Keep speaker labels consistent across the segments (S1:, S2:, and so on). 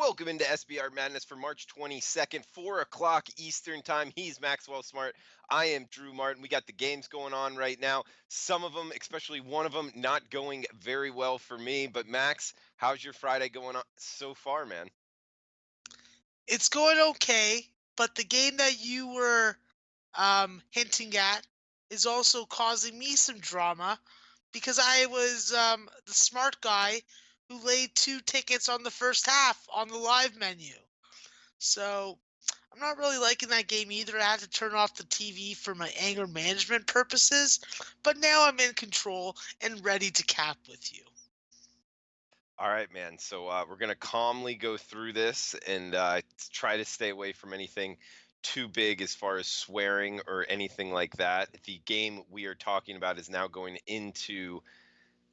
S1: Welcome into SBR Madness for March 22nd, 4 o'clock Eastern Time. He's Maxwell Smart. I am Drew Martin. We got the games going on right now. Some of them, especially one of them, not going very well for me. But Max, how's your Friday going on so far, man?
S2: It's going okay, but the game that you were hinting at is also causing me some drama because I was the smart guy who laid 2 tickets on the first half on the live menu. So I'm not really liking that game either. I had to turn off the TV for my anger management purposes, but now I'm in control and ready to cap with you.
S1: All right, man. So we're going to calmly go through this and try to stay away from anything too big as far as swearing or anything like that. The game we are talking about is now going into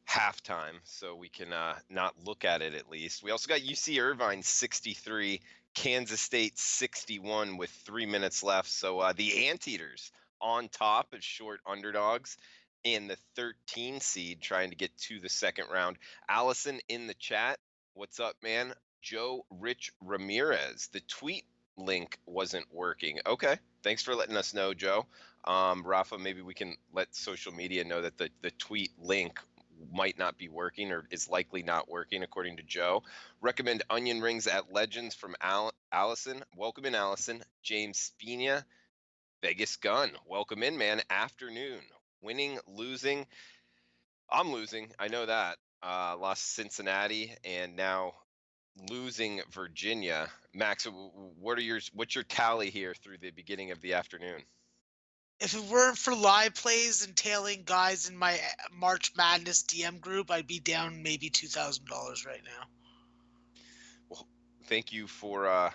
S1: halftime, so we can not look at it at least. We also got UC Irvine 63, Kansas State 61 with 3 minutes left. So the Anteaters on top as short underdogs and the 13 seed trying to get to the second round. Allison in the chat, what's up, man? Joe Rich Ramirez, the tweet link wasn't working. Okay, thanks for letting us know, Joe. Rafa, maybe we can let social media know that the tweet link might not be working or is likely not working, according to Joe. Recommend onion rings at Legends from Allison. Welcome in, Allison. James Spina, Vegas Gun. Welcome in, man. Afternoon. Winning, losing. I'm losing. I know that. Lost Cincinnati and now losing Virginia. Max, what's your tally here through the beginning of the afternoon?
S2: If it weren't for live plays and tailing guys in my March Madness DM group, I'd be down maybe $2,000 right now.
S1: Well, thank you for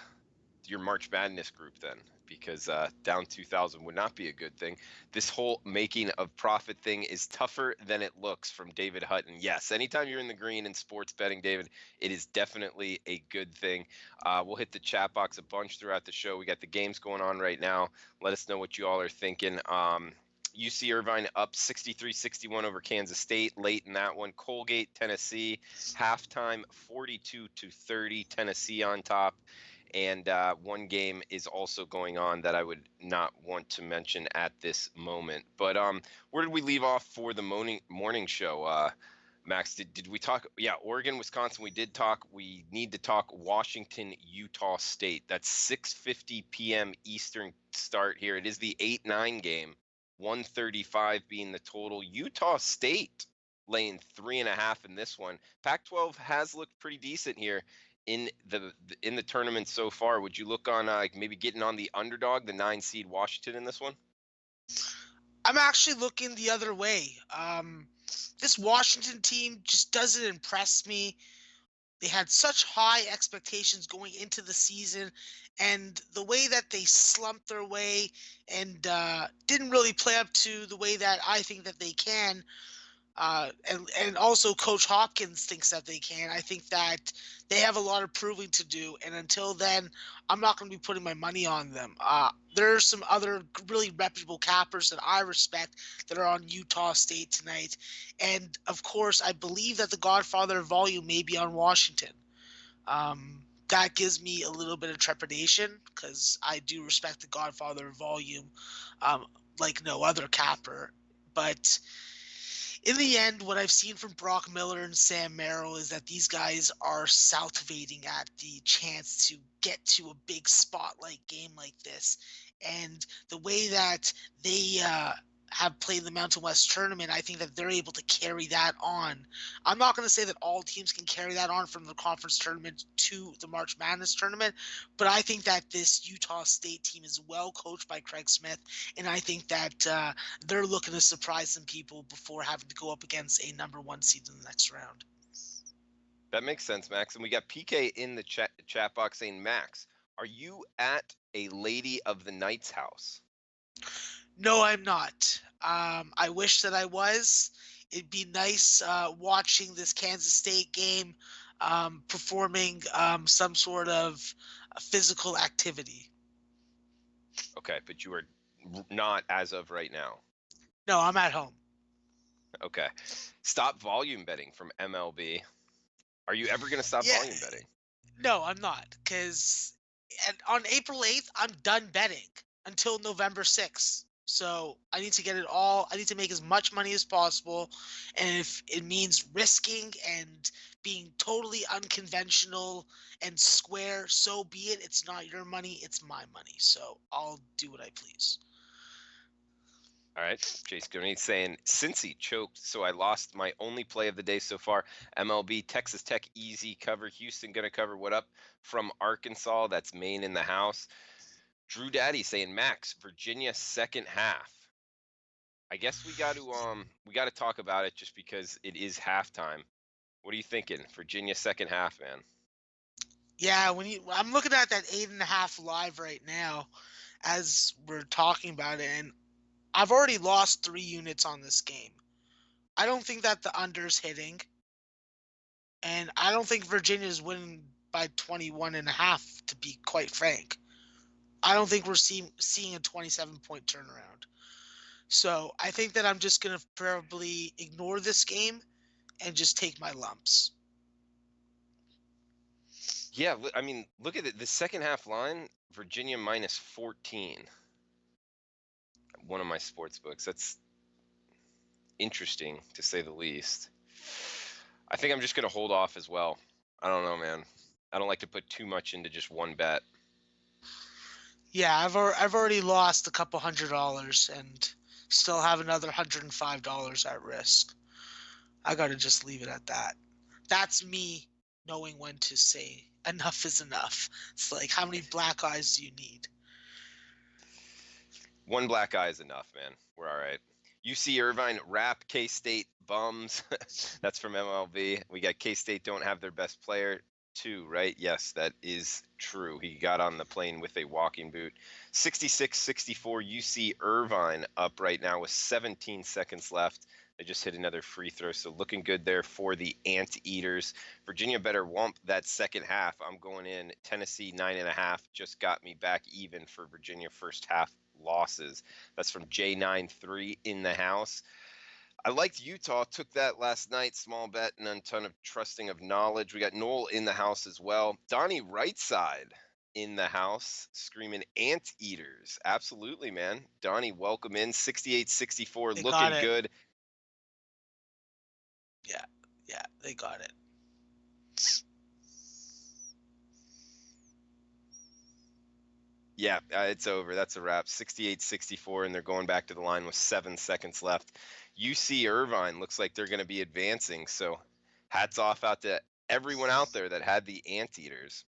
S1: your March Madness group then, because down 2,000 would not be a good thing. This whole making of profit thing is tougher than it looks, from David Hutton. Yes, anytime you're in the green in sports betting, David, it is definitely a good thing. We'll hit the chat box a bunch throughout the show. We got the games going on right now. Let us know what you all are thinking. UC Irvine up 63-61 over Kansas State late in that one. Colgate, Tennessee, halftime 42-30, Tennessee on top. And one game is also going on that I would not want to mention at this moment. But where did we leave off for the morning show? Max, did we talk? Yeah, Oregon, Wisconsin, we did talk. We need to talk Washington, Utah State. That's 6:50 p.m. Eastern start here. It is the 8-9 game, 135 being the total. Utah State laying 3.5 in this one. Pac-12 has looked pretty decent here in the tournament so far. Would you look on maybe getting on the underdog, the 9 seed Washington in this one?
S2: I'm actually looking the other way. This Washington team just doesn't impress me. They had such high expectations going into the season, and the way that they slumped their way and didn't really play up to the way that I think that they can. And also Coach Hopkins thinks that they can. I think that they have a lot of proving to do, and until then, I'm not going to be putting my money on them. There are some other really reputable cappers that I respect that are on Utah State tonight, and of course, I believe that the Godfather of Volume may be on Washington. That gives me a little bit of trepidation because I do respect the Godfather of Volume like no other capper, but in the end, what I've seen from Brock Miller and Sam Merrill is that these guys are salivating at the chance to get to a big spotlight game like this. And the way that they have played the Mountain West tournament, I think that they're able to carry that on. I'm not going to say that all teams can carry that on from the conference tournament to the March Madness tournament, but I think that this Utah State team is well coached by Craig Smith, and I think that they're looking to surprise some people before having to go up against a number 1 seed in the next round.
S1: That makes sense, Max. And we got PK in the chat box saying, Max, are you at a Lady of the Night's house?
S2: No, I'm not. I wish that I was. It'd be nice watching this Kansas State game performing some sort of physical activity.
S1: Okay, but you are not as of right now.
S2: No, I'm at home.
S1: Okay. Stop volume betting from MLB. Are you ever going to stop volume betting?
S2: No, I'm not, because on April 8th, I'm done betting until November 6th. So I need to get it all. I need to make as much money as possible. And if it means risking and being totally unconventional and square, so be it. It's not your money, it's my money. So I'll do what I please.
S1: All right. Jason Gooney saying, Cincy choked, so I lost my only play of the day so far. MLB, Texas Tech, easy cover. Houston going to cover. What up from Arkansas? That's Maine in the house. Drew Daddy saying, Max, Virginia second half. I guess we got to talk about it just because it is halftime. What are you thinking? Virginia second half, man.
S2: Yeah, I'm looking at that 8.5 live right now as we're talking about it, and I've already lost 3 units on this game. I don't think that the under's hitting, and I don't think Virginia's winning by 21.5, to be quite frank. I don't think we're seeing a 27-point turnaround. So I think that I'm just going to probably ignore this game and just take my lumps.
S1: Yeah, I mean, look at it. The second half line, Virginia minus 14. One of my sports books. That's interesting to say the least. I think I'm just going to hold off as well. I don't know, man. I don't like to put too much into just one bet.
S2: Yeah, I've already lost a couple $100 and still have another $105 at risk. I got to just leave it at that. That's me knowing when to say enough is enough. It's like, how many black eyes do you need?
S1: One black eye is enough, man. We're all right. UC Irvine, Rap, K-State, Bums. That's from MLB. We got K-State don't have their best player too, right? Yes, that is true. He got on the plane with a walking boot. 66-64 UC Irvine up right now with 17 seconds left. They just hit another free throw, so looking good there for the Anteaters. Virginia better wump that second half. I'm going in. Tennessee 9.5 just got me back even for Virginia first half losses. That's from J93 in the house. I liked Utah, took that last night, small bet and a ton of trusting of knowledge. We got Noel in the house as well. Donnie right side in the house, screaming Anteaters. Absolutely, man. Donnie, welcome in. 68-64,
S2: They got
S1: looking
S2: it.
S1: good.
S2: Yeah, they got it.
S1: Yeah, it's over. That's a wrap. 68-64, and they're going back to the line with 7 seconds left. UC Irvine looks like they're going to be advancing, so hats off out to everyone out there that had the Anteaters.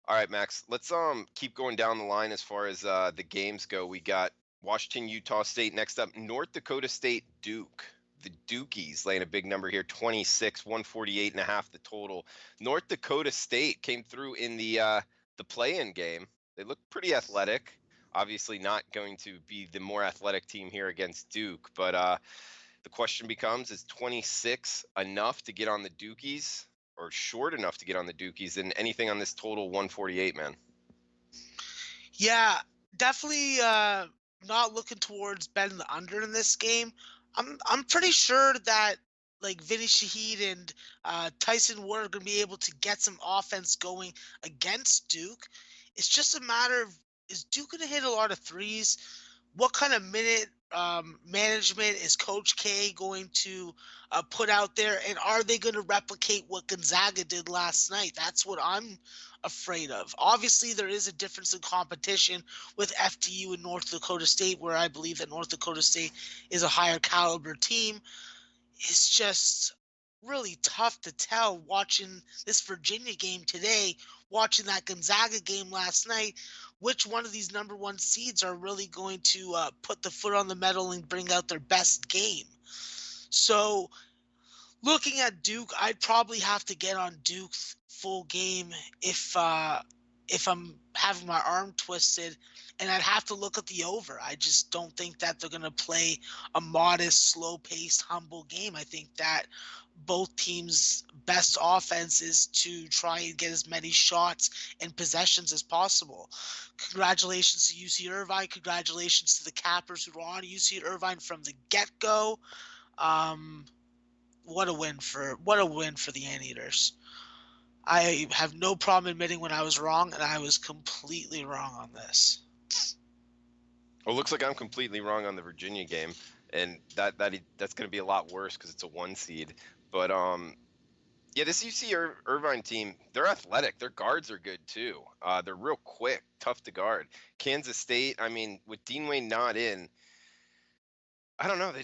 S1: All right, Max, let's keep going down the line as far as the games go. We got Washington, Utah State next up. North Dakota State, Duke. The Dukies laying a big number here, 26, 148.5 the total. North Dakota State came through in the play-in game. They look pretty athletic. Obviously not going to be the more athletic team here against Duke, but the question becomes, is 26 enough to get on the Dukies, or short enough to get on the Dukies? And anything on this total 148, man?
S2: Yeah, definitely not looking towards betting the under in this game. I'm pretty sure that like Vinny Shahid and Tyson Ward are going to be able to get some offense going against Duke. It's just a matter of, is Duke going to hit a lot of threes? What kind of minute management is Coach K going to put out there? And are they going to replicate what Gonzaga did last night? That's what I'm afraid of. Obviously, there is a difference in competition with FDU and North Dakota State, where I believe that North Dakota State is a higher caliber team. It's just really tough to tell watching this Virginia game today, watching that Gonzaga game last night, which one of these number one seeds are really going to put the foot on the metal and bring out their best game. So looking at Duke, I'd probably have to get on Duke's full game if I'm having my arm twisted, and I'd have to look at the over. I just don't think that they're going to play a modest, slow-paced, humble game. I think that both teams' best offense is to try and get as many shots and possessions as possible. Congratulations to UC Irvine. Congratulations to the Cappers who were on UC Irvine from the get-go. What a win for the Anteaters. I have no problem admitting when I was wrong, and I was completely wrong on this.
S1: Well, it looks like I'm completely wrong on the Virginia game, and that's going to be a lot worse because it's a 1 seed. But yeah, this UC Irvine team, they're athletic. Their guards are good too. They're real quick, tough to guard. Kansas State, I mean, with Dean Wayne not in, I don't know. They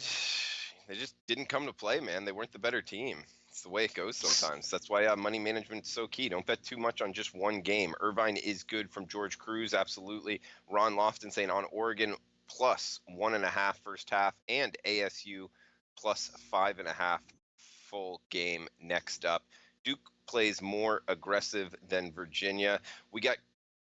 S1: just didn't come to play, man. They weren't the better team. It's the way it goes sometimes. That's why money management is so key. Don't bet too much on just one game. Irvine is good from George Cruz, absolutely. Ron Lofton saying on Oregon plus 1.5 first half, and ASU plus 5.5 full game next up. Duke plays more aggressive than Virginia. We got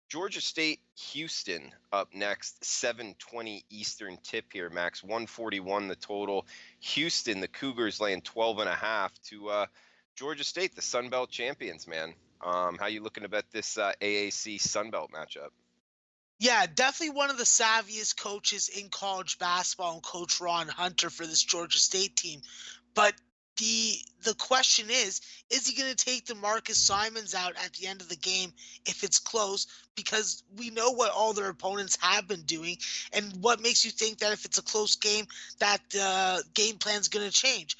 S1: Georgia State, Houston up next, 7:20 Eastern tip here, Max. 141 the total. Houston, the Cougars laying 12.5 to Georgia State, the Sun Belt champions, man. How you looking to bet this AAC Sun Belt matchup?
S2: Yeah, definitely one of the savviest coaches in college basketball, and Coach Ron Hunter for this Georgia State team. But the question is he going to take the Marcus Simons out at the end of the game if it's close? Because we know what all their opponents have been doing, and what makes you think that if it's a close game that the game plan's going to change?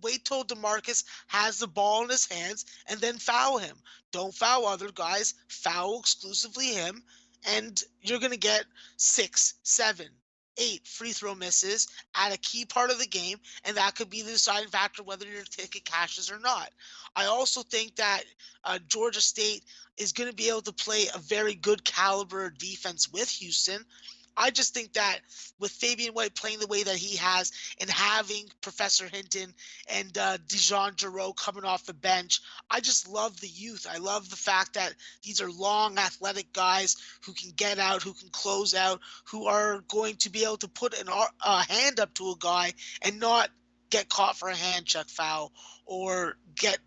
S2: Wait till DeMarcus has the ball in his hands and then foul him. Don't foul other guys. Foul exclusively him, and you're going to get 6, 7, 8 free throw misses at a key part of the game, and that could be the deciding factor whether your ticket cashes or not. I also think that Georgia State is going to be able to play a very good caliber defense with Houston. I just think that with Fabian White playing the way that he has, and having Professor Hinton and Dijon Giroux coming off the bench, I just love the youth. I love the fact that these are long, athletic guys who can get out, who can close out, who are going to be able to put a hand up to a guy and not get caught for a hand check foul or get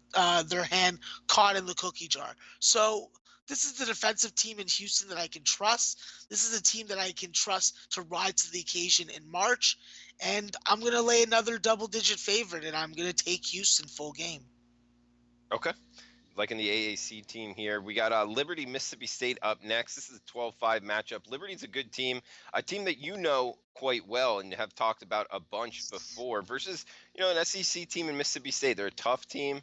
S2: their hand caught in the cookie jar. So this is the defensive team in Houston that I can trust. This is a team that I can trust to rise to the occasion in March. And I'm going to lay another double-digit favorite, and I'm going to take Houston full game.
S1: Okay. Liking the AAC team here. We got Liberty, Mississippi State up next. This is a 12-5 matchup. Liberty's a good team, a team that you know quite well and have talked about a bunch before, versus, an SEC team in Mississippi State. They're a tough team,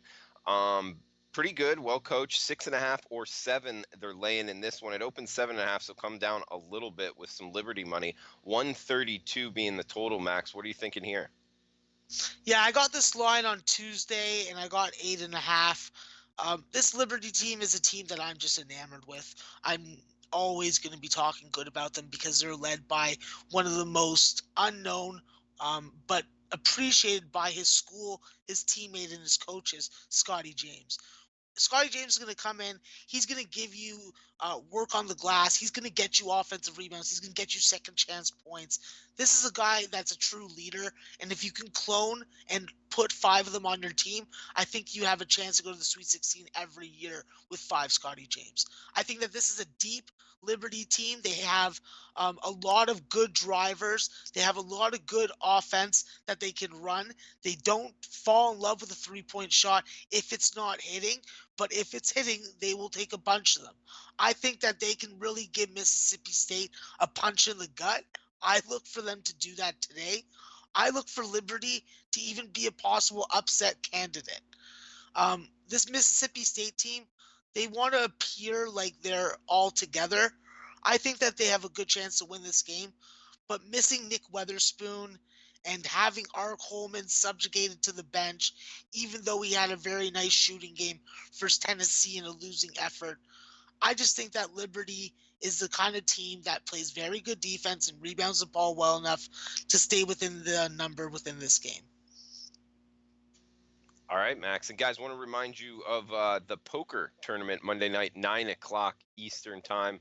S1: pretty good, well coached. 6.5 or 7 they're laying in this one. It opens 7.5, so come down a little bit with some Liberty money. 132 being the total, Max. What are you thinking here?
S2: Yeah, I got this line on Tuesday, and I got 8.5. This Liberty team is a team that I'm just enamored with. I'm always going to be talking good about them because they're led by one of the most unknown, but appreciated by his school, his teammate, and his coaches, Scotty James. Scotty James is going to come in. He's going to give you work on the glass. He's going to get you offensive rebounds. He's going to get you second chance points. This is a guy that's a true leader. And if you can clone and put 5 of them on your team, I think you have a chance to go to the Sweet 16 every year with 5 Scotty James. I think that this is a deep Liberty team. They have a lot of good drivers. They have a lot of good offense that they can run. They don't fall in love with a 3-point shot if it's not hitting. But if it's hitting, they will take a bunch of them. I think that they can really give Mississippi State a punch in the gut. I look for them to do that today. I look for Liberty to even be a possible upset candidate. This Mississippi State team, they want to appear like they're all together. I think that they have a good chance to win this game, but missing Nick Weatherspoon and having Art Coleman subjugated to the bench, even though he had a very nice shooting game versus Tennessee in a losing effort, I just think that Liberty is the kind of team that plays very good defense and rebounds the ball well enough to stay within the number within this game.
S1: All right, Max. And guys, want to remind you of the poker tournament Monday night, 9 o'clock Eastern time,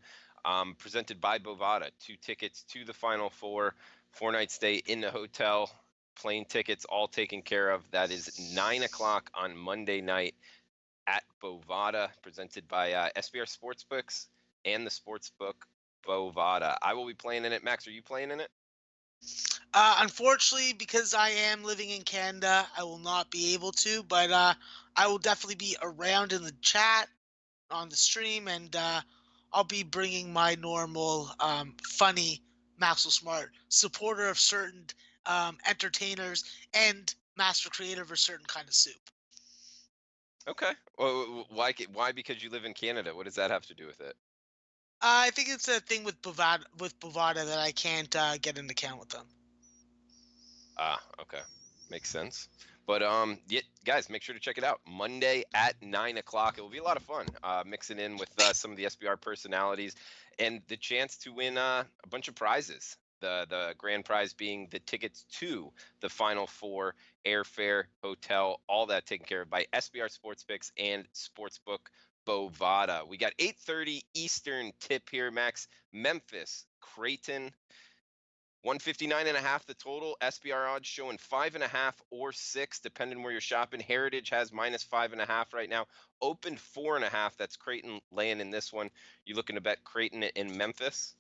S1: presented by Bovada. 2 tickets to the Final Four, 4-night stay in the hotel, plane tickets all taken care of. That is 9 o'clock on Monday night at Bovada, presented by SBR Sportsbooks and the Sportsbook Bovada. I will be playing in it. Max, are you playing in it?
S2: Unfortunately, because I am living in Canada, I will not be able to, but I will definitely be around in the chat on the stream, and I'll be bringing my normal, funny Maxwell Smart supporter of certain entertainers and master creator of a certain kind of soup.
S1: Okay. Well, why? Why? Because you live in Canada. What does that have to do with it?
S2: I think it's a thing with Bovada that I can't get an account with them.
S1: Ah, okay. Makes sense. But yeah, guys, make sure to check it out Monday at 9 o'clock. It will be a lot of fun, mixing in with some of the SBR personalities, and the chance to win a bunch of prizes. The grand prize being the tickets to the Final Four, airfare, hotel, all that taken care of by SBR Sports Picks and Sportsbook Bovada. We got 8:30 Eastern tip here, Max. Memphis, Creighton. 159.5 the total. SBR odds showing 5.5 or 6, depending where you're shopping. Heritage has -5.5 right now. Open 4.5. That's Creighton laying in this one. You looking to bet Creighton in Memphis?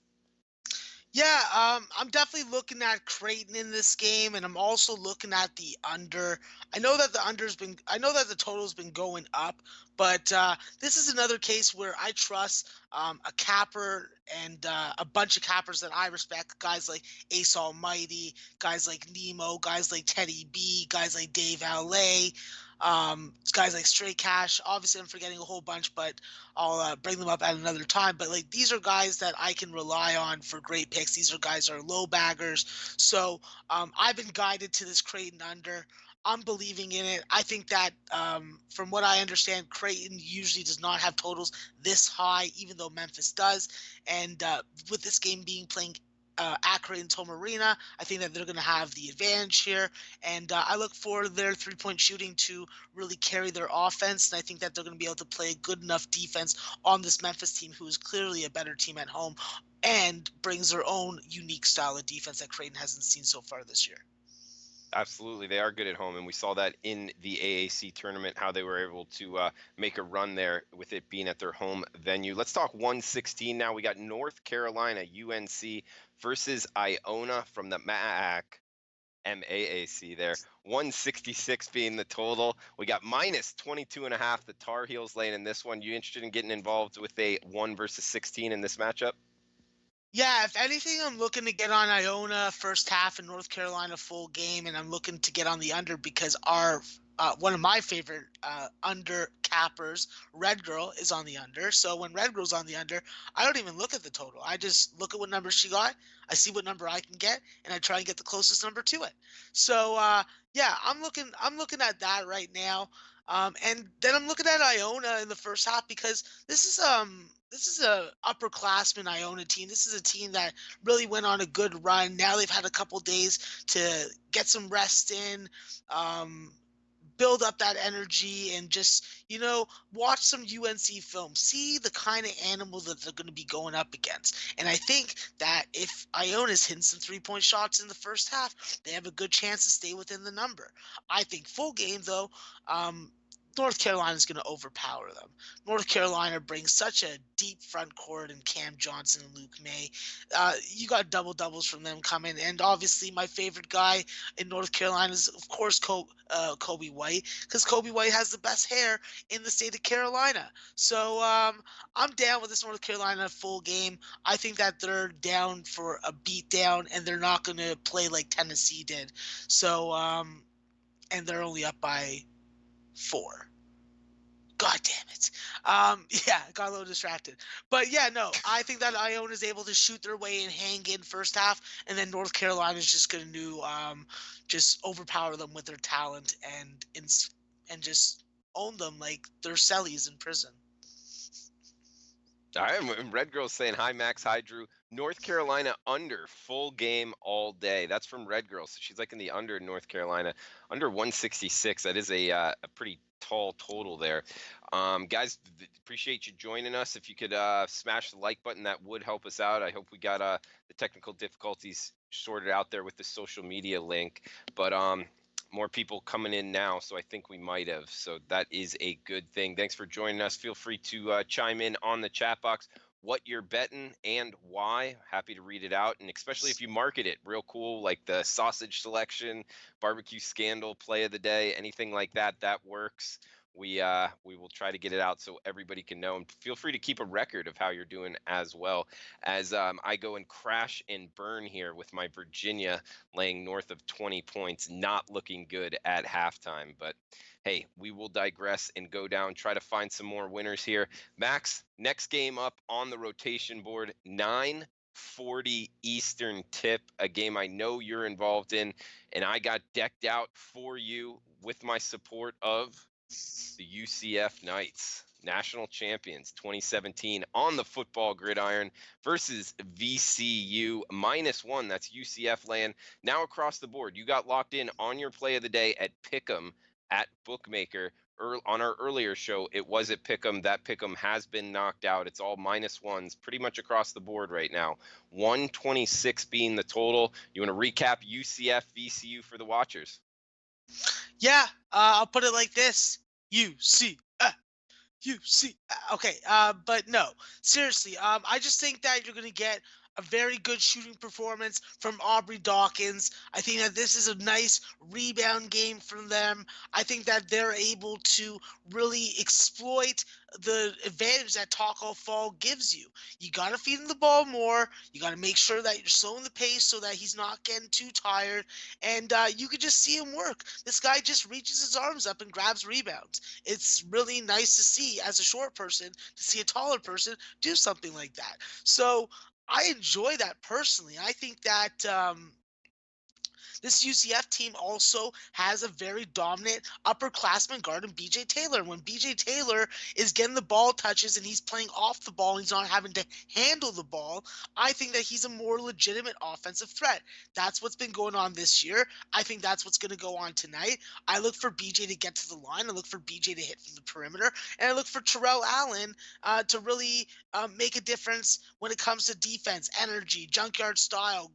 S2: Yeah, I'm definitely looking at Creighton in this game, and I'm also looking at the under. I know that the total's been going up, but this is another case where I trust a capper and a bunch of cappers that I respect, guys like Ace Almighty, guys like Nemo, guys like Teddy B, guys like Dave LA, guys like Straight Cash. Obviously, I'm forgetting a whole bunch, but I'll bring them up at another time. But like these are guys that I can rely on for great picks. These are guys that are low baggers. So I've been guided to this Creighton under. I'm believing in it. I think that from what I understand, Creighton usually does not have totals this high, even though Memphis does. And with this game being playing at Creighton Arena, I think that they're going to have the advantage here. And I look for their 3-point shooting to really carry their offense. And I think that they're going to be able to play good enough defense on this Memphis team, who is clearly a better team at home and brings their own unique style of defense that Creighton hasn't seen so far this year.
S1: Absolutely, they are good at home, and we saw that in the AAC tournament, how they were able to make a run there with it being at their home venue. Let's talk 116 now. We got North Carolina UNC versus Iona from the MAAC there. 166 being the total. We got -22.5 the Tar Heels laying in this one. You interested in getting involved with a 1 versus 16 in this matchup?
S2: Yeah, if anything, I'm looking to get on Iona first half and North Carolina full game, and I'm looking to get on the under because our one of my favorite under cappers, Red Girl, is on the under. So when Red Girl's on the under, I don't even look at the total. I just look at what number she got. I see what number I can get, and I try and get the closest number to it. So yeah, I'm looking at that right now. And then I'm looking at Iona in the first half because this is a upperclassman Iona team. This is a team that really went on a good run. Now they've had a couple days to get some rest in, build up that energy, and just watch some UNC film. See the kind of animal that they're going to be going up against. And I think that if Iona's hitting some 3-point shots in the first half, they have a good chance to stay within the number. I think full game though. North Carolina is going to overpower them. North Carolina brings such a deep front court in Cam Johnson and Luke May. You got double doubles from them coming, and obviously my favorite guy in North Carolina is of course Kobe White, because Kobe White has the best hair in the state of Carolina. So I'm down with this North Carolina full game. I think that they're down for a beat down, and they're not going to play like Tennessee did. So and they're only up by 4. God damn it. Yeah, got a little distracted. But yeah, no, I think that Iona is able to shoot their way and hang in first half, and then North Carolina is just going to just overpower them with their talent and just own them like they're cellies in prison.
S1: All right, and Red Girl's saying hi, Max. Hi, Drew. North Carolina under full game all day. That's from Red Girl. So she's like in the under in North Carolina, under 166. That is a pretty tall total there. Guys, appreciate you joining us. If you could smash the like button, that would help us out. I hope we got the technical difficulties sorted out there with the social media link. But more people coming in now, so I think we might have. So that is a good thing. Thanks for joining us. Feel free to chime in on the chat box. what you're betting and why. Happy to read it out, and especially if you market it real cool, like the sausage selection, barbecue scandal, play of the day, anything like that. That works. We will try to get it out so everybody can know, and feel free to keep a record of how you're doing as well. As I go and crash and burn here with my Virginia laying north of 20 points, not looking good at halftime. But hey, we will digress and go down, try to find some more winners here. Max, next game up on the rotation board, 9:40 Eastern tip, a game I know you're involved in, and I got decked out for you with my support of the UCF Knights, national champions 2017 on the football gridiron versus VCU -1. That's UCF land. Now across the board, you got locked in on your play of the day at Pick'em at Bookmaker. On our earlier show, it was at Pick'em. That Pick'em has been knocked out. It's all -1s pretty much across the board right now. 126 being the total. You want to recap UCF VCU for the watchers?
S2: Yeah, I'll put it like this: UC. Okay, but no, seriously. I just think that you're gonna get a very good shooting performance from Aubrey Dawkins. I think that this is a nice rebound game from them. I think that they're able to really exploit the advantage that Taco Fall gives you. You got to feed him the ball more. You got to make sure that you're slowing the pace so that he's not getting too tired. And you could just see him work. This guy just reaches his arms up and grabs rebounds. It's really nice to see, as a short person, to see a taller person do something like that. So I enjoy that personally. I think that this UCF team also has a very dominant upperclassman guard in BJ Taylor. When BJ Taylor is getting the ball touches and he's playing off the ball and he's not having to handle the ball, I think that he's a more legitimate offensive threat. That's what's been going on this year. I think that's what's going to go on tonight. I look for BJ to get to the line. I look for BJ to hit from the perimeter. And I look for Terrell Allen to really make a difference when it comes to defense, energy, junkyard style,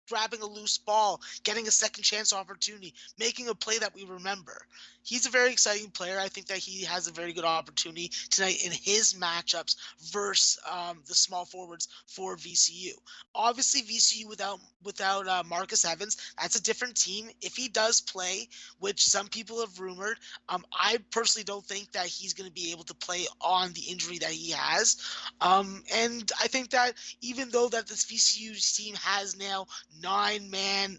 S2: grabbing a loose ball, getting a second chance opportunity, making a play that we remember. He's a very exciting player. I think that he has a very good opportunity tonight in his matchups versus the small forwards for VCU. Obviously, VCU without Marcus Evans, that's a different team. If he does play, which some people have rumored, I personally don't think that he's going to be able to play on the injury that he has. And I think that even though that this VCU team has now 9-man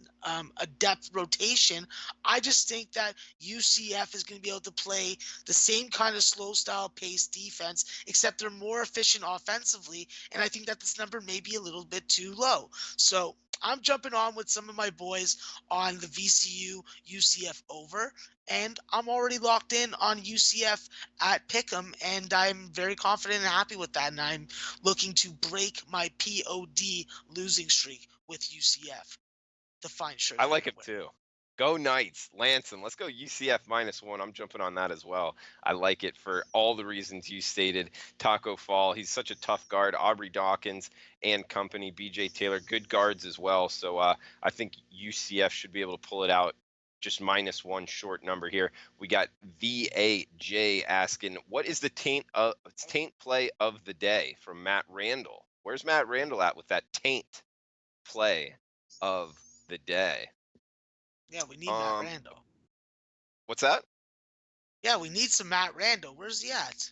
S2: a depth rotation, I just think that UCF is going to be able to play the same kind of slow style pace defense, except they're more efficient offensively. And I think that this number may be a little bit too low. So I'm jumping on with some of my boys on the VCU UCF over, and I'm already locked in on UCF at Pick'em, and I'm very confident and happy with that. And I'm looking to break my POD losing streak with UCF to find sure
S1: I
S2: they're
S1: like
S2: going to
S1: it
S2: win.
S1: too. Go Knights, Lanson. Let's go UCF -1. I'm jumping on that as well. I like it for all the reasons you stated. Taco Fall, he's such a tough guard. Aubrey Dawkins and company. BJ Taylor, good guards as well. So I think UCF should be able to pull it out. Just -1 short number here. We got VAJ asking, what is the taint play of the day from Matt Randall? Where's Matt Randall at with that taint play of the day?
S2: Yeah, we need Matt
S1: Um,
S2: Randall.
S1: what's that?
S2: Yeah, we need some Matt Randall. Where's he at?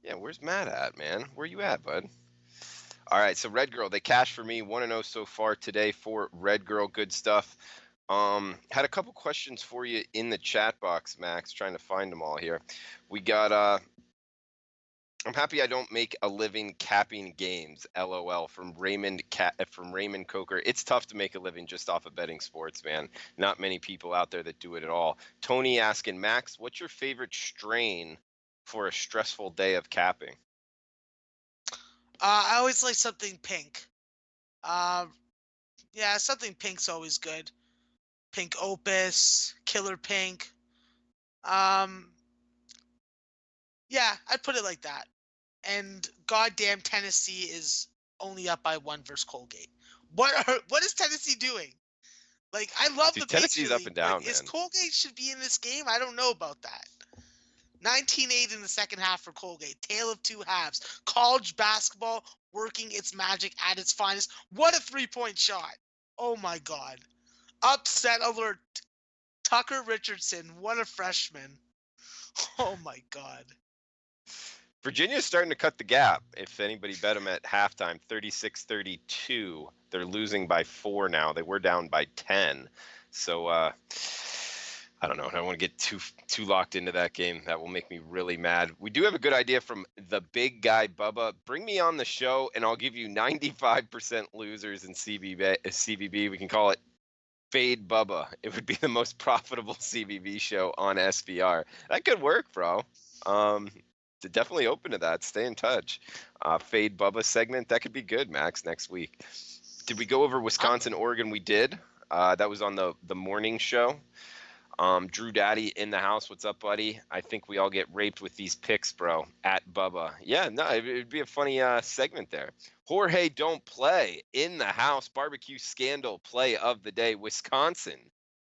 S1: Yeah, where's Matt at, man? Where you at, bud? All right, so Red Girl, they cashed for me 1-0 so far today for Red Girl. Good stuff. Had a couple questions for you in the chat box, Max. Trying to find them all here. We got I'm happy I don't make a living capping games. LOL from Raymond Coker. It's tough to make a living just off of betting sports, man. Not many people out there that do it at all. Tony asking, Max, what's your favorite strain for a stressful day of capping?
S2: I always like something pink. Uh, yeah, something pink's always good. Pink Opus, Killer Pink. Um, yeah, I'd put it like that. And goddamn, Tennessee is only up by 1 versus Colgate. What is Tennessee doing? Like, I love the
S1: Dude, Tennessee's
S2: Patriot
S1: up
S2: League,
S1: and
S2: but
S1: down,
S2: is
S1: man.
S2: Colgate should be in this game? I don't know about that. 19-8 in the second half for Colgate. Tale of two halves. College basketball working its magic at its finest. What a three-point shot. Oh my God. Upset alert. Tucker Richardson. What a freshman. Oh my God.
S1: Virginia's starting to cut the gap. If anybody bet them at halftime, 36-32. They're losing by 4 now. They were down by 10. So I don't know. I don't want to get too locked into that game. That will make me really mad. We do have a good idea from the big guy Bubba. Bring me on the show, and I'll give you 95% losers in CBB. We can call it Fade Bubba. It would be the most profitable CBB show on SBR. That could work, bro. Definitely open to that. Stay in touch. Fade Bubba segment. That could be good, Max, next week. Did we go over Wisconsin, Oregon? We did. That was on the morning show. Drew Daddy in the house. What's up, buddy? I think we all get raped with these picks, bro. At Bubba. Yeah, no, it'd be a funny segment there. Jorge don't play in the house. Barbecue scandal play of the day. Wisconsin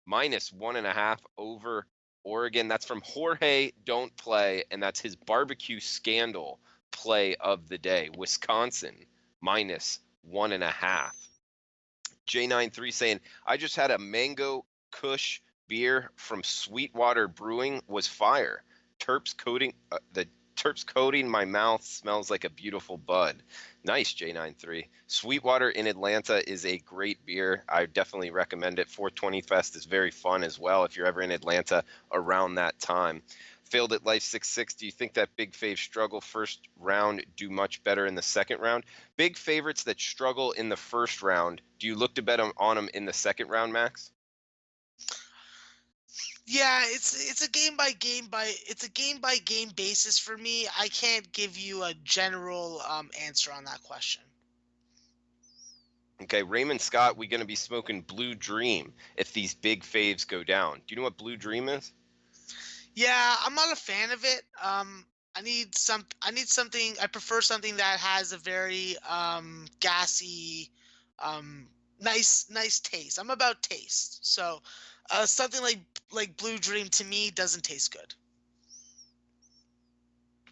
S1: -1.5 over Oregon. That's from Jorge don't play, and that's his barbecue scandal play of the day. Wisconsin -1.5. J93 saying, I just had a mango kush beer from Sweetwater Brewing, was fire. The terps coating my mouth, smells like a beautiful bud. Nice, J93. Sweetwater in Atlanta is a great beer. I definitely recommend it. 420 Fest is very fun as well if you're ever in Atlanta around that time. Failed at Life 66. Do you think that big fave struggle first round do much better in the second round? Big favorites that struggle in the first round, do you look to bet on them in the second round, Max?
S2: Yeah, it's a game by game basis for me. I can't give you a general answer on that question.
S1: Okay, Raymond Scott, we going to be smoking Blue Dream if these big faves go down. Do you know what Blue Dream is?
S2: Yeah, I'm not a fan of it. I need something. I prefer something that has a very gassy, nice taste. I'm about taste. So, something like Blue Dream to me doesn't taste good.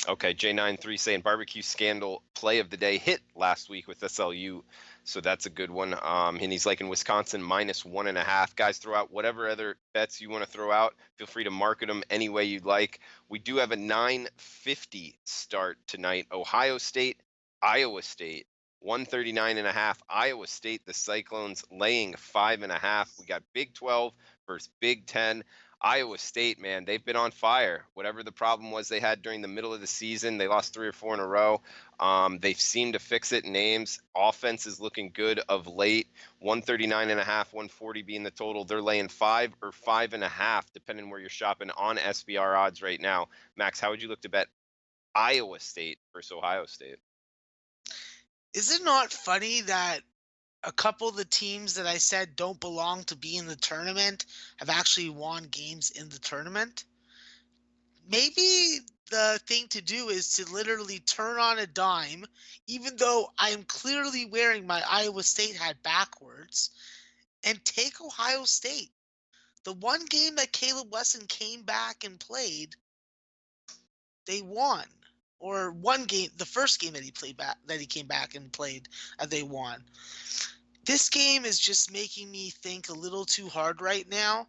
S1: Okay, J93 saying barbecue scandal play of the day hit last week with SLU, so that's a good one. And he's like in Wisconsin -1.5. Guys, throw out whatever other bets you want to throw out. Feel free to market them any way you'd like. We do have a 9:50 start tonight. Ohio State, Iowa State, 139.5. Iowa State, the Cyclones laying 5.5. We got Big 12 versus Big 10. Iowa State, man, they've been on fire. Whatever the problem was they had during the middle of the season, they lost 3 or 4 in a row. They've seemed to fix it in names. Offense is looking good of late. 139.5, 140 being the total. They're laying 5 or 5.5, depending where you're shopping on SBR odds right now. Max, how would you look to bet Iowa State versus Ohio State?
S2: Is it not funny that a couple of the teams that I said don't belong to be in the tournament have actually won games in the tournament? Maybe the thing to do is to literally turn on a dime, even though I am clearly wearing my Iowa State hat backwards, and take Ohio State. The one game that Caleb Wesson came back and played, they won. Or one game, the first game that he came back and played, they won. This game is just making me think a little too hard right now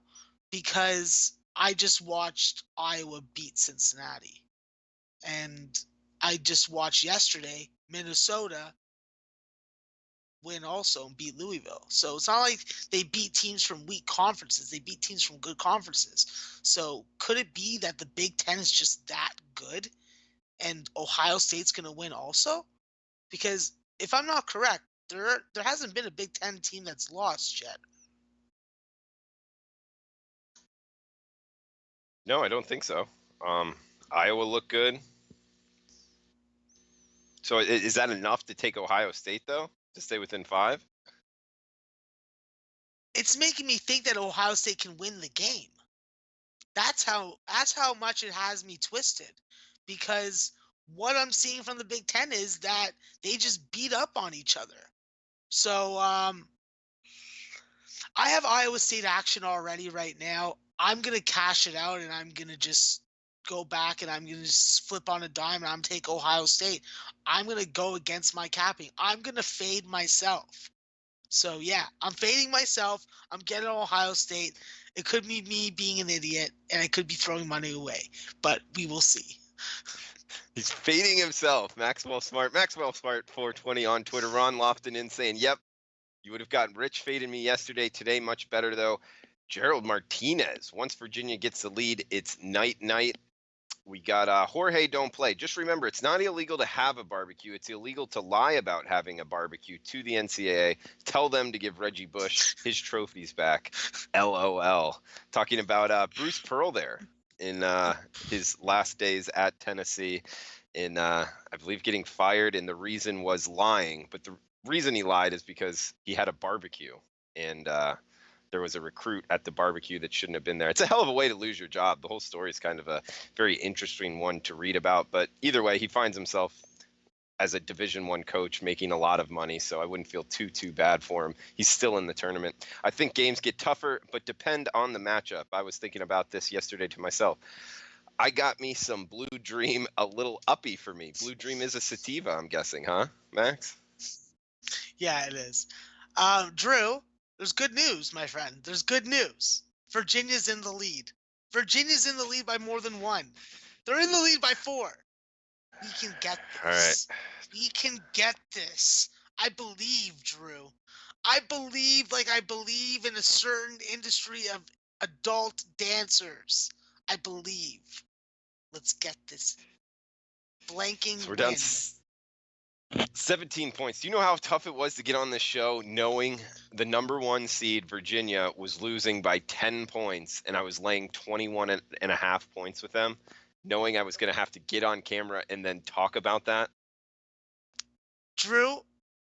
S2: because I just watched Iowa beat Cincinnati. And I just watched yesterday Minnesota win also and beat Louisville. So it's not like they beat teams from weak conferences. They beat teams from good conferences. So could it be that the Big Ten is just that good and Ohio State's going to win also? Because if I'm not correct, there hasn't been a Big Ten team that's lost yet.
S1: No, I don't think so. Iowa looked good. So is that enough to take Ohio State, though, to stay within 5?
S2: It's making me think that Ohio State can win the game. That's how much it has me twisted, because what I'm seeing from the Big Ten is that they just beat up on each other. So I have Iowa State action already right now. I'm gonna cash it out and I'm gonna just go back and I'm going to just flip on a dime and I'm take Ohio State. I'm going to go against my capping. I'm going to fade myself. So yeah, I'm fading myself. I'm getting Ohio State. It could be me being an idiot, and I could be throwing money away, but we will see.
S1: He's fading himself. Maxwell Smart 420 on Twitter. Ron Lofton in saying, yep, you would have gotten rich fading me yesterday. Today, much better, though. Gerald Martinez. Once Virginia gets the lead, it's night. We got Jorge Don't Play. Just remember, it's not illegal to have a barbecue. It's illegal to lie about having a barbecue to the NCAA. Tell them to give Reggie Bush his trophies back. LOL. Talking about Bruce Pearl there in his last days at Tennessee. In, I believe, getting fired, and the reason was lying. But the reason he lied is because he had a barbecue. And there was a recruit at the barbecue that shouldn't have been there. It's a hell of a way to lose your job. The whole story is kind of a very interesting one to read about. But either way, he finds himself as a Division I coach making a lot of money, so I wouldn't feel too bad for him. He's still in the tournament. I think games get tougher, but depend on the matchup. I was thinking about this yesterday to myself. I got me some Blue Dream, a little uppy for me. Blue Dream is a sativa, I'm guessing, huh, Max?
S2: Yeah, it is. Drew, there's good news, my friend. There's good news. Virginia's in the lead. Virginia's in the lead by more than 1. They're in the lead by 4. We can get
S1: All right.
S2: this. We can get this. I believe, Drew. I believe like I believe in a certain industry of adult dancers. I believe. Let's get this blanking
S1: So we're down
S2: win.
S1: 17 points. Do you know how tough it was to get on this show knowing the number 1 seed, Virginia, was losing by 10 points, and I was laying 21 and a half points with them, knowing I was going to have to get on camera and then talk about that?
S2: Drew,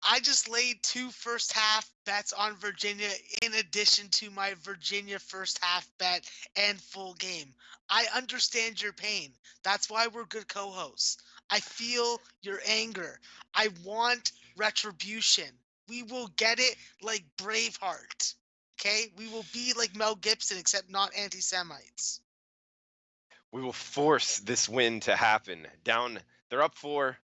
S2: I just laid 2 first half bets on Virginia in addition to my Virginia first half bet and full game. I understand your pain. That's why we're good co-hosts. I feel your anger. I want retribution. We will get it like Braveheart. Okay? We will be like Mel Gibson, except not anti-Semites.
S1: We will force this win to happen. They're up 4.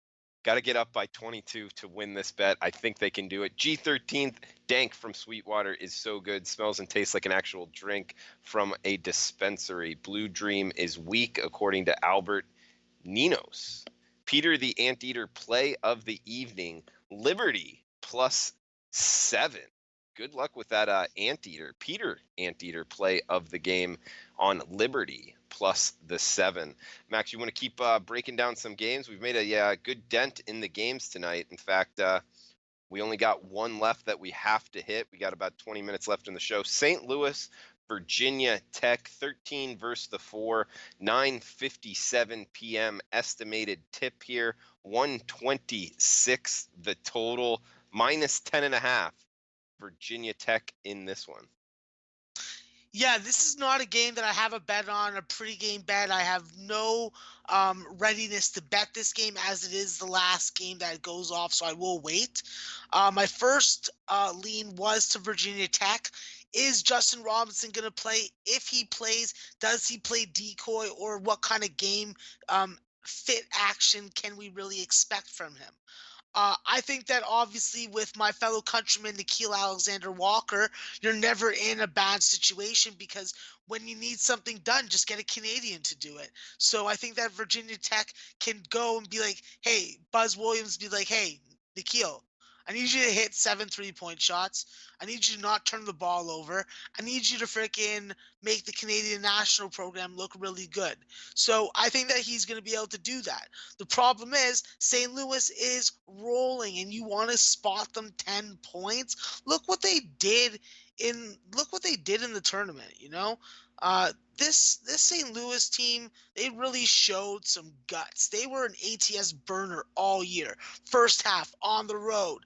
S1: Got to get up by 22 to win this bet. I think they can do it. G13th, Dank from Sweetwater is so good. Smells and tastes like an actual drink from a dispensary. Blue Dream is weak, according to Albert Ninos. Peter the Anteater, play of the evening. Liberty +7. Good luck with that Anteater. Peter Anteater, play of the game on Liberty +7. Max, you want to keep breaking down some games? We've made a good dent in the games tonight. In fact, we only got one left that we have to hit. We got about 20 minutes left in the show. St. Louis, Virginia Tech, 13 versus the 4, 9:57 p.m. estimated tip here, 126 the total, -10.5. Virginia Tech in this one.
S2: Yeah, this is not a game that I have a bet on, a pregame bet. I have no readiness to bet this game as it is the last game that goes off, so I will wait. My first lean was to Virginia Tech. Is Justin Robinson going to play? If he plays, does he play decoy, or what kind of game fit action can we really expect from him? I think that obviously with my fellow countryman Nikhil Alexander Walker, you're never in a bad situation because when you need something done, just get a Canadian to do it. So I think that Virginia Tech can go and be like, hey, Buzz Williams be like, hey, Nikhil, I need you to hit 7 3-point shots. I need you to not turn the ball over. I need you to freaking make the Canadian national program look really good. So I think that he's going to be able to do that. The problem is St. Louis is rolling, and you want to spot them 10 points. Look what they did in the tournament. This St. Louis team, they really showed some guts. They were an ATS burner all year. First half on the road,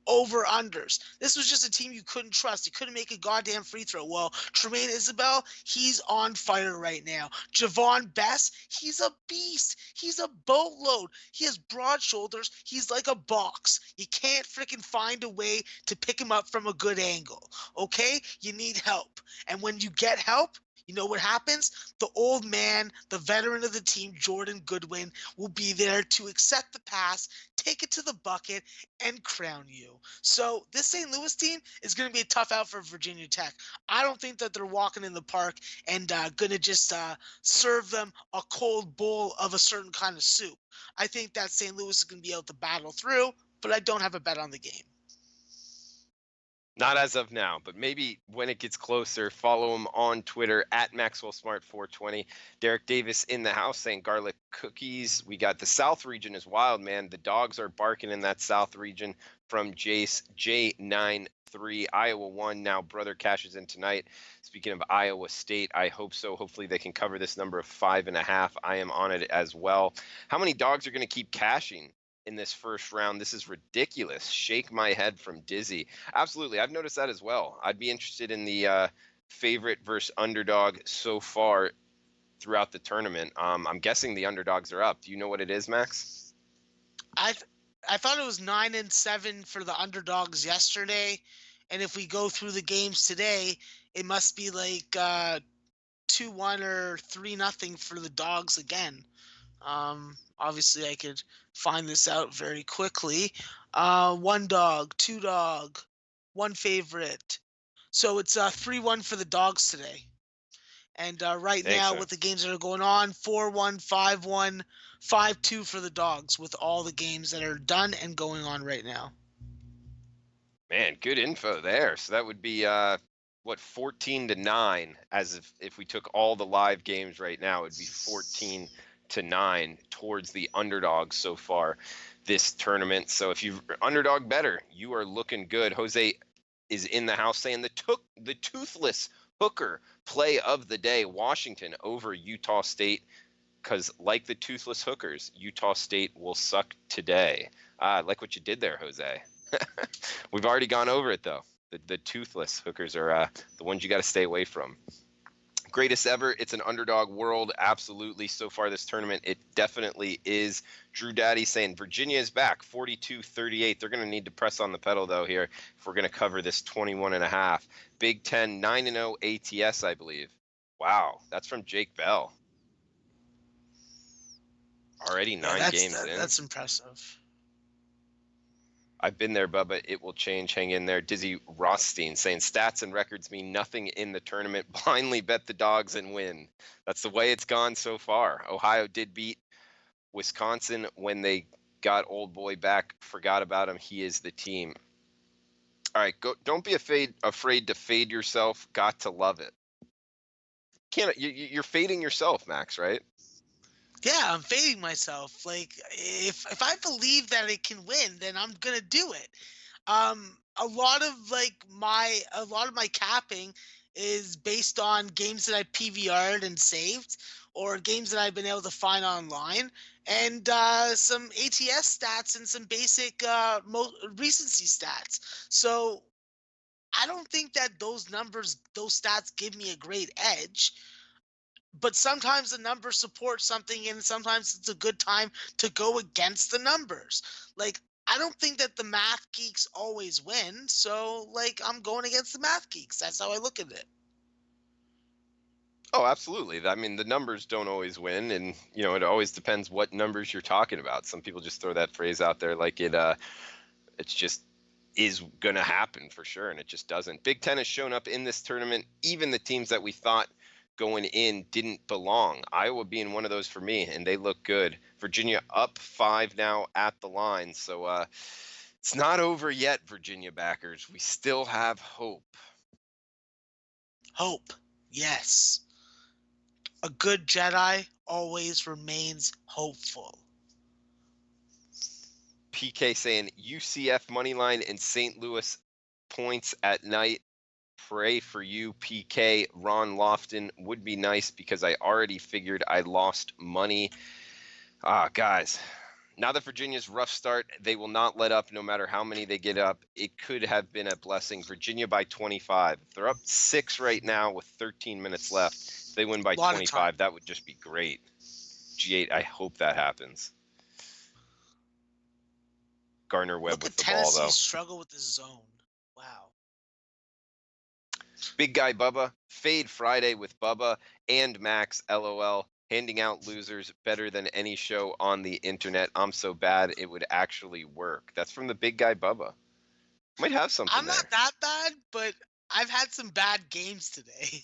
S2: over unders. This was just a team you couldn't trust. You couldn't make a goddamn free throw. Well, Tremaine Isabel, he's on fire right now. Javon Bess, he's a beast. He's a boatload. He has broad shoulders. He's like a box. You can't freaking find a way to pick him up from a good angle. Okay? You need help. And when you get help, You know what happens? The old man, the veteran of the team, Jordan Goodwin, will be there to accept the pass, take it to the bucket, and crown you. So this St. Louis team is going to be a tough out for Virginia Tech. I don't think that they're walking in the park and going to just serve them a cold bowl of a certain kind of soup. I think that St. Louis is going to be able to battle through, but I don't have a bet on the game.
S1: Not as of now, but maybe when it gets closer, follow him on Twitter at MaxwellSmart420. Derek Davis in the house saying garlic cookies. We got the South region is wild, man. The dogs are barking in that South region from Jace J93. Iowa won. Now brother cashes in tonight. Speaking of Iowa State, I hope so. Hopefully they can cover this number of 5.5. I am on it as well. How many dogs are going to keep cashing in this first round? This is ridiculous. Shake my head from Dizzy. Absolutely. I've noticed that as well. I'd be interested in the favorite versus underdog so far throughout the tournament. I'm guessing the underdogs are up. Do you know what it is, Max?
S2: I thought it was 9-7 for the underdogs yesterday, and if we go through the games today, it must be like 2-1 or 3-0 for the dogs again. Obviously, I could find this out very quickly. One dog, two dog, one favorite. So it's 3-1 for the dogs today. And right
S1: Thanks,
S2: now, with the
S1: Max.
S2: games that are going on, 4-1, 5-1, 5-2 for the dogs with all the games that are done and going on right now.
S1: Man, good info there. So that would be what, 14-9, as if we took all the live games right now, it'd be 14-9 towards the underdogs so far this tournament. So if you underdog better, you are looking good. Jose is in the house saying the toothless hooker play of the day, Washington over Utah State, because like the toothless hookers, Utah State will suck today. I like what you did there, Jose. We've already gone over it, though. The toothless hookers are the ones you got to stay away from. Greatest ever. It's an underdog world. Absolutely. So far this tournament, it definitely is. Drew Daddy saying Virginia is back, 42-38. They're going to need to press on the pedal, though, here if we're going to cover this 21.5. Big Ten, 9-0 ATS, I believe. Wow. That's from Jake Bell. Already 9 games in.
S2: That's impressive.
S1: I've been there, Bubba. It will change. Hang in there. Dizzy Rothstein saying stats and records mean nothing in the tournament. Blindly bet the dogs and win. That's the way it's gone so far. Ohio did beat Wisconsin when they got old boy back. Forgot about him. He is the team. All right, go. Don't be afraid to fade yourself. Got to love it. You're fading yourself, Max, right?
S2: Yeah, I'm fading myself. Like if I believe that it can win, then I'm gonna do it. A lot of my capping is based on games that I PVR'd and saved, or games that I've been able to find online, and some ATS stats and some basic recency stats. So I don't think that those stats give me a great edge, but sometimes the numbers support something and sometimes it's a good time to go against the numbers. Like I don't think that the math geeks always win, so like I'm going against the math geeks. That's how I look at it.
S1: Oh, absolutely. I mean, the numbers don't always win, and it always depends what numbers you're talking about. Some people just throw that phrase out there like it's just is going to happen for sure, and it just doesn't. Big Ten has shown up in this tournament. Even the teams that we thought going in didn't belong. Iowa being one of those for me, and they look good. Virginia up 5 now at the line, so it's not over yet, Virginia backers. We still have hope.
S2: Hope, yes. A good Jedi always remains hopeful.
S1: PK saying UCF moneyline and St. Louis points at night. Pray for you, PK. Ron Lofton would be nice because I already figured I lost money. Guys, now that Virginia's rough start, they will not let up no matter how many they get up. It could have been a blessing. Virginia by 25. If they're up 6 right now with 13 minutes left, if they win by 25, that would just be great. G8, I hope that happens. Gardner Webb with the ball, though.
S2: Tennessee struggle with the zone. Wow.
S1: Big Guy Bubba, Fade Friday with Bubba and Max, LOL. Handing out losers better than any show on the internet. I'm so bad it would actually work. That's from the Big Guy Bubba. Might have something
S2: I'm
S1: there.
S2: not that bad, but I've had some bad games today.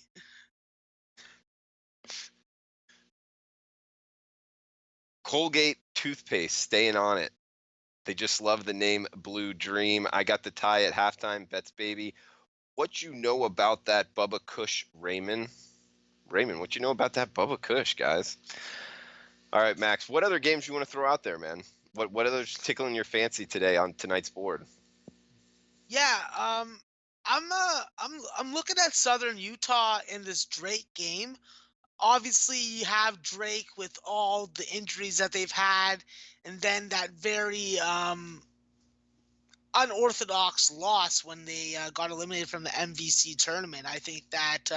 S1: Colgate toothpaste, staying on it. They just love the name Blue Dream. I got the tie at halftime. Bets baby. What you know about that Bubba Kush, Raymond? Raymond, what you know about that Bubba Kush, guys? All right, Max. What other games you want to throw out there, man? What others tickling your fancy today on tonight's board?
S2: Yeah, I'm looking at Southern Utah in this Drake game. Obviously, you have Drake with all the injuries that they've had, and then that very unorthodox loss when they got eliminated from the MVC tournament. I think that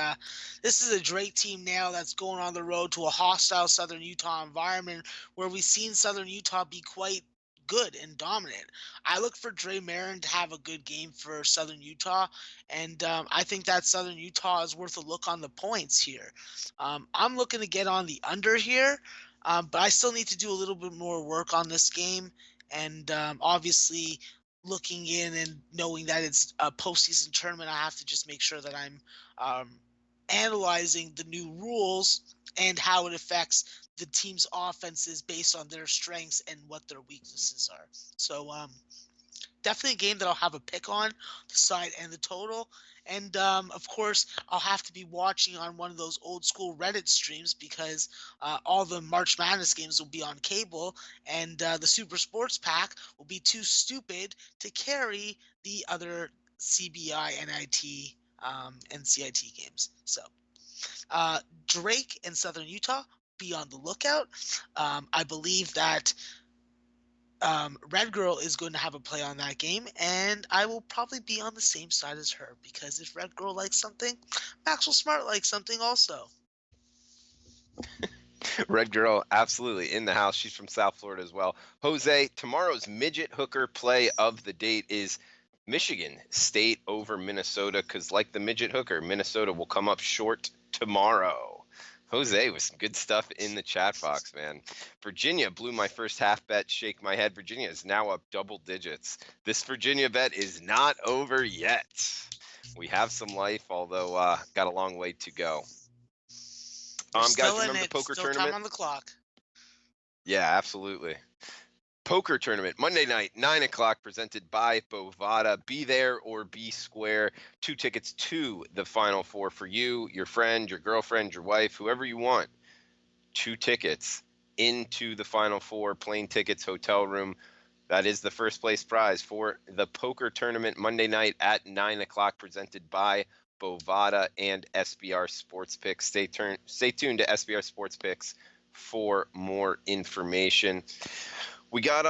S2: this is a Drake team now that's going on the road to a hostile Southern Utah environment where we've seen Southern Utah be quite good and dominant. I look for Dre Marin to have a good game for Southern Utah, and I think that Southern Utah is worth a look on the points here. I'm looking to get on the under here, but I still need to do a little bit more work on this game, and obviously looking in and knowing that it's a postseason tournament, I have to just make sure that I'm analyzing the new rules and how it affects the team's offenses based on their strengths and what their weaknesses are. So definitely a game that I'll have a pick on the side and the total. And of course, I'll have to be watching on one of those old school Reddit streams because all the March Madness games will be on cable, and the Super Sports Pack will be too stupid to carry the other CBI, NIT, and CIT games. So Drake and Southern Utah, be on the lookout. I believe that Red Girl is going to have a play on that game, and I will probably be on the same side as her because if Red Girl likes something, Maxwell Smart likes something also.
S1: Red Girl, absolutely in the house. She's from South Florida as well. Jose, tomorrow's midget hooker play of the date is Michigan State over Minnesota because, like the midget hooker, Minnesota will come up short tomorrow. Jose with some good stuff in the chat box, man. Virginia blew my first half bet. Shake my head. Virginia is now up double digits. This Virginia bet is not over yet. We have some life, although got a long way to go.
S2: We're
S1: Guys,
S2: still in
S1: remember the
S2: it.
S1: poker
S2: Still time
S1: tournament?
S2: on the clock.
S1: Yeah, absolutely. Poker tournament, Monday night, 9 o'clock, presented by Bovada. Be there or be square. 2 tickets to the Final Four for you, your friend, your girlfriend, your wife, whoever you want. 2 tickets into the Final Four, plane tickets, hotel room. That is the first place prize for the poker tournament Monday night at 9 o'clock, presented by Bovada and SBR Sports Picks. Stay tuned to SBR Sports Picks for more information. We got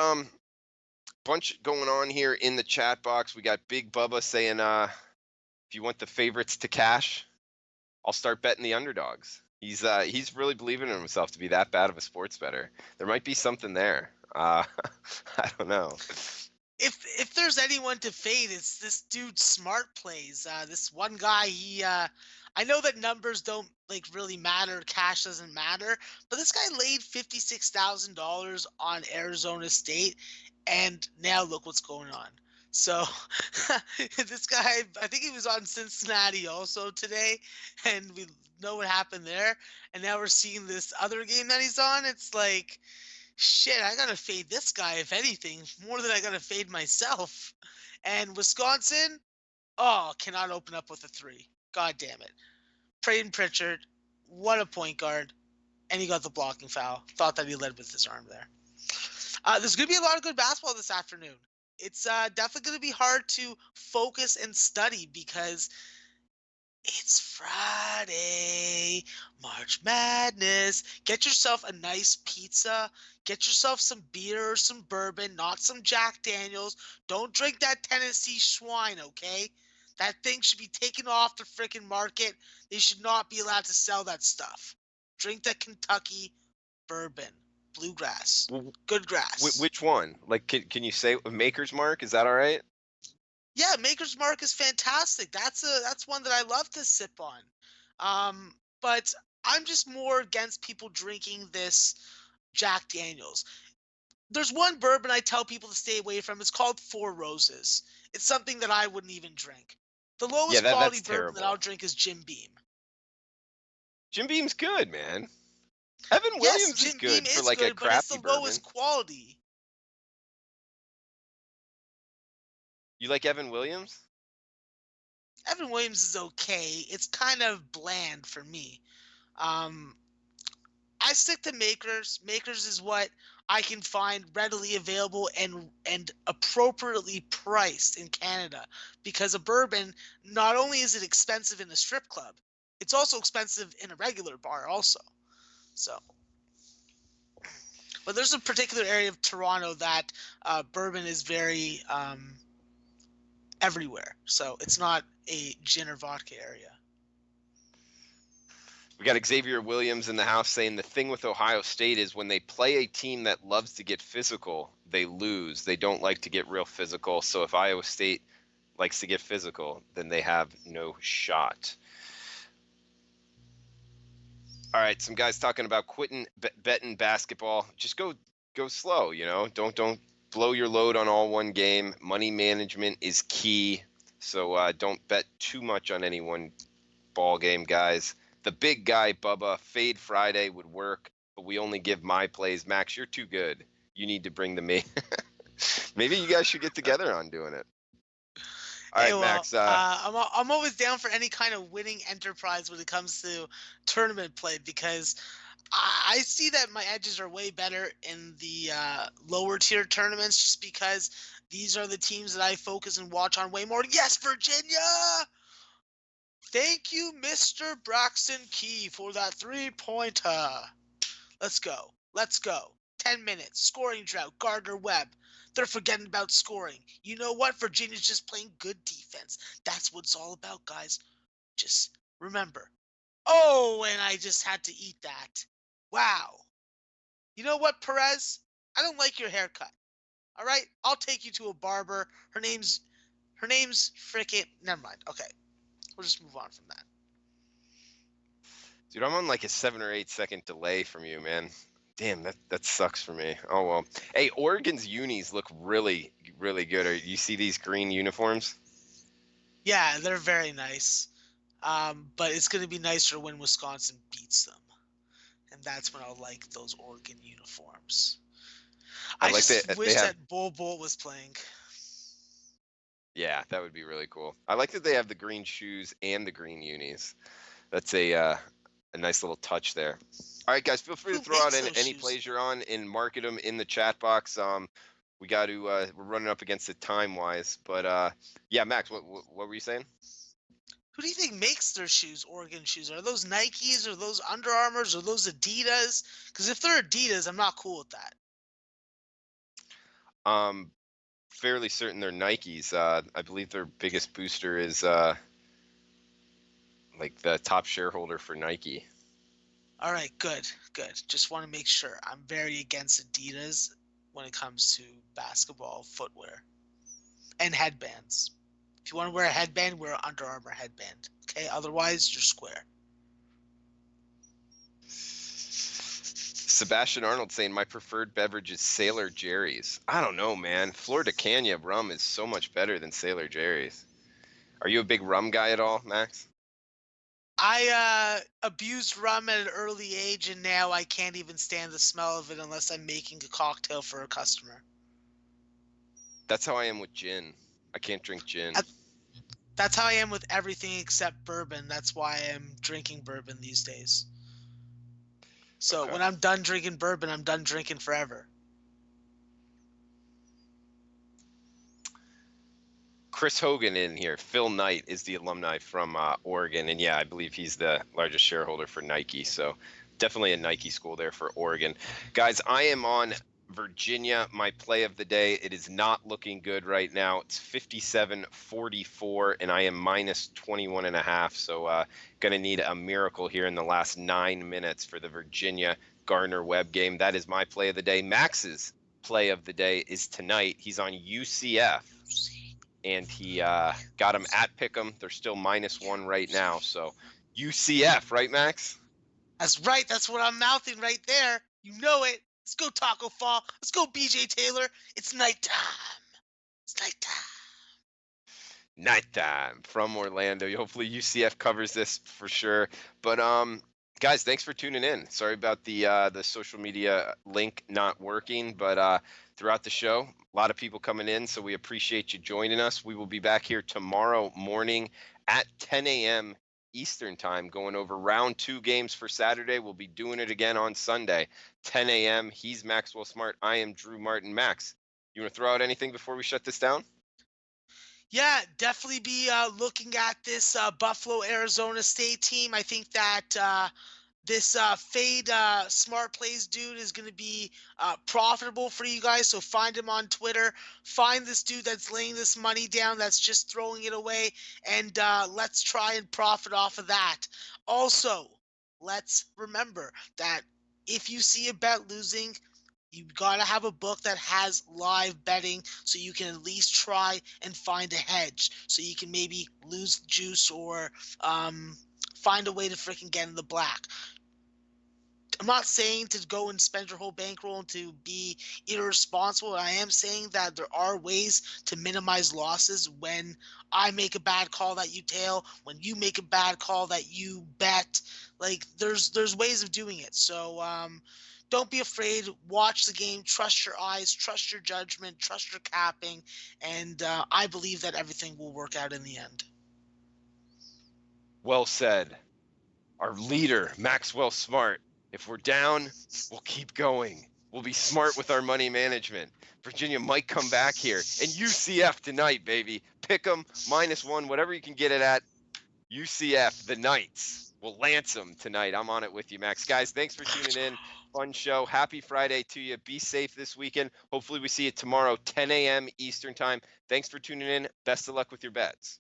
S1: bunch going on here in the chat box. We got Big Bubba saying if you want the favorites to cash, I'll start betting the underdogs. He's really believing in himself to be that bad of a sports bettor. There might be something there. I don't know.
S2: If there's anyone to fade, it's this dude Smart Plays. This one guy, I know that numbers don't like really matter, cash doesn't matter, but this guy laid $56,000 on Arizona State, and now look what's going on. So this guy, I think he was on Cincinnati also today, and we know what happened there. And now we're seeing this other game that he's on. It's like, shit, I gotta fade this guy, if anything, more than I gotta fade myself. And Wisconsin, oh, cannot open up with a 3. God damn it. Braden Pritchard, what a point guard. And he got the blocking foul. Thought that he led with his arm there. There's going to be a lot of good basketball this afternoon. It's definitely going to be hard to focus and study because it's Friday, March Madness. Get yourself a nice pizza. Get yourself some beer or some bourbon, not some Jack Daniels. Don't drink that Tennessee swine, okay? That thing should be taken off the freaking market. They should not be allowed to sell that stuff. Drink that Kentucky bourbon, bluegrass, good grass.
S1: Which one? Like, can you say Maker's Mark? Is that all right?
S2: Yeah, Maker's Mark is fantastic. That's one that I love to sip on. But I'm just more against people drinking this Jack Daniels. There's one bourbon I tell people to stay away from. It's called Four Roses. It's something that I wouldn't even drink. The
S1: Yeah,
S2: lowest quality
S1: that's
S2: bourbon that I'll
S1: terrible.
S2: drink is Jim Beam.
S1: Jim Beam's good, man. Evan
S2: Yes,
S1: Williams is
S2: Jim Beam
S1: good for
S2: is
S1: like a
S2: good, but it's the
S1: crafty
S2: lowest
S1: bourbon.
S2: quality.
S1: You like Evan Williams?
S2: Evan Williams is okay. It's kind of bland for me. Um, I stick to Makers. Makers is what I can find readily available and appropriately priced in Canada, because a bourbon, not only is it expensive in a strip club, it's also expensive in a regular bar also. So, but there's a particular area of Toronto that bourbon is very everywhere. So it's not a gin or vodka area.
S1: We got Xavier Williams in the house saying the thing with Ohio State is when they play a team that loves to get physical, they lose. They don't like to get real physical. So if Iowa State likes to get physical, then they have no shot. All right, some guys talking about quitting betting basketball. Just go slow, you know. Don't blow your load on all one game. Money management is key. So don't bet too much on any one ball game, guys. The big guy, Bubba, Fade Friday would work, but we only give my plays. Max, you're too good. You need to bring the main. Maybe you guys should get together on doing it. All
S2: Hey,
S1: right,
S2: well,
S1: Max.
S2: I'm always down for any kind of winning enterprise when it comes to tournament play, because I see that my edges are way better in the lower tier tournaments, just because these are the teams that I focus and watch on way more. Yes, Virginia! Thank you, Mr. Braxton Key, for that 3-pointer. Let's go. Let's go. 10 minutes. Scoring drought. Gardner Webb. They're forgetting about scoring. You know what? Virginia's just playing good defense. That's what it's all about, guys. Just remember. Oh, and I just had to eat that. Wow. You know what, Perez? I don't like your haircut. All right? I'll take you to a barber. Her name's frickin' never mind. Okay. We'll just move on from that.
S1: Dude, I'm on like a 7 or 8 second delay from you, man. Damn, that sucks for me. Oh well. Hey, Oregon's unis look really, really good. You see these green uniforms?
S2: Yeah, they're very nice. But it's going to be nicer when Wisconsin beats them. And that's when I'll like those Oregon uniforms.
S1: I
S2: I
S1: like
S2: just
S1: that they
S2: wish
S1: have.
S2: that Bol Bol was playing.
S1: Yeah, that would be really cool. I like that they have the green shoes and the green unis. That's a nice little touch there. All right, guys, feel free to
S2: Who
S1: throw out
S2: makes those
S1: any
S2: shoes?
S1: plays you're on and market them in the chat box. We got to we're running up against it time wise, but yeah, Max, what were you saying?
S2: Who do you think makes their shoes, Oregon shoes? Are those Nikes, or those Under Armours, or those Adidas? Because if they're Adidas, I'm not cool with that.
S1: Um, Fairly certain they're Nikes. I believe their biggest booster is like the top shareholder for Nike.
S2: All right, good, good. Just want to make sure. I'm very against Adidas when it comes to basketball footwear and headbands. If you want to wear a headband, wear an Under Armour headband. Okay, otherwise you're square.
S1: Sebastian Arnold saying my preferred beverage is Sailor Jerry's. I don't know, man. Flor de Caña rum is so much better than Sailor Jerry's. Are you a big rum guy at all, Max?
S2: I abused rum at an early age, and now I can't even stand the smell of it unless I'm making a cocktail for a customer.
S1: That's how I am with gin. I can't drink gin.
S2: That's how I am with everything except bourbon. That's why I'm drinking bourbon these days. So
S1: Okay.
S2: when I'm done drinking bourbon, I'm done drinking forever.
S1: Chris Hogan in here. Phil Knight is the alumni from Oregon, and yeah, I believe he's the largest shareholder for Nike. So definitely a Nike school there for Oregon. Guys, I am on Virginia, my play of the day. It is not looking good right now. It's 57-44, and I am minus 21.5. So going to need a miracle here in the last 9 minutes for the Virginia Gardner Webb game. That is my play of the day. Max's play of the day is tonight. He's on UCF and he got him at Pick'em. They're still -1 right now. So UCF, right, Max?
S2: That's right. That's what I'm mouthing right there. You know it. Let's go Taco Fall. Let's go BJ Taylor. It's nighttime. It's nighttime.
S1: Nighttime from Orlando. Hopefully UCF covers this for sure. But guys, thanks for tuning in. Sorry about the social media link not working, but throughout the show, a lot of people coming in, so we appreciate you joining us. We will be back here tomorrow morning at 10 a.m. Eastern time, going over round 2 games for Saturday. We'll be doing it again on Sunday, 10 a.m. He's Maxwell Smart. I am Drew Martin. Max, you want to throw out anything before we shut this down?
S2: Yeah, definitely be looking at this Buffalo Arizona State team. I think that this fade smart plays dude is going to be profitable for you guys. So find him on Twitter. Find this dude that's laying this money down, that's just throwing it away, and let's try and profit off of that. Also, let's remember that if you see a bet losing, you gotta have a book that has live betting so you can at least try and find a hedge so you can maybe lose juice or find a way to freaking get in the black. I'm not saying to go and spend your whole bankroll and to be irresponsible. I am saying that there are ways to minimize losses when I make a bad call that you tail, when you make a bad call that you bet. Like there's ways of doing it. So don't be afraid. Watch the game. Trust your eyes. Trust your judgment. Trust your capping. And I believe that everything will work out in the end.
S1: Well said. Our leader, Maxwell Smart. If we're down, we'll keep going. We'll be smart with our money management. Virginia might come back here. And UCF tonight, baby. Pick 'em, -1, whatever you can get it at. UCF, the Knights. We'll lance them tonight. I'm on it with you, Max. Guys, thanks for tuning in. Fun show. Happy Friday to you. Be safe this weekend. Hopefully we see you tomorrow, 10 a.m. Eastern time. Thanks for tuning in. Best of luck with your bets.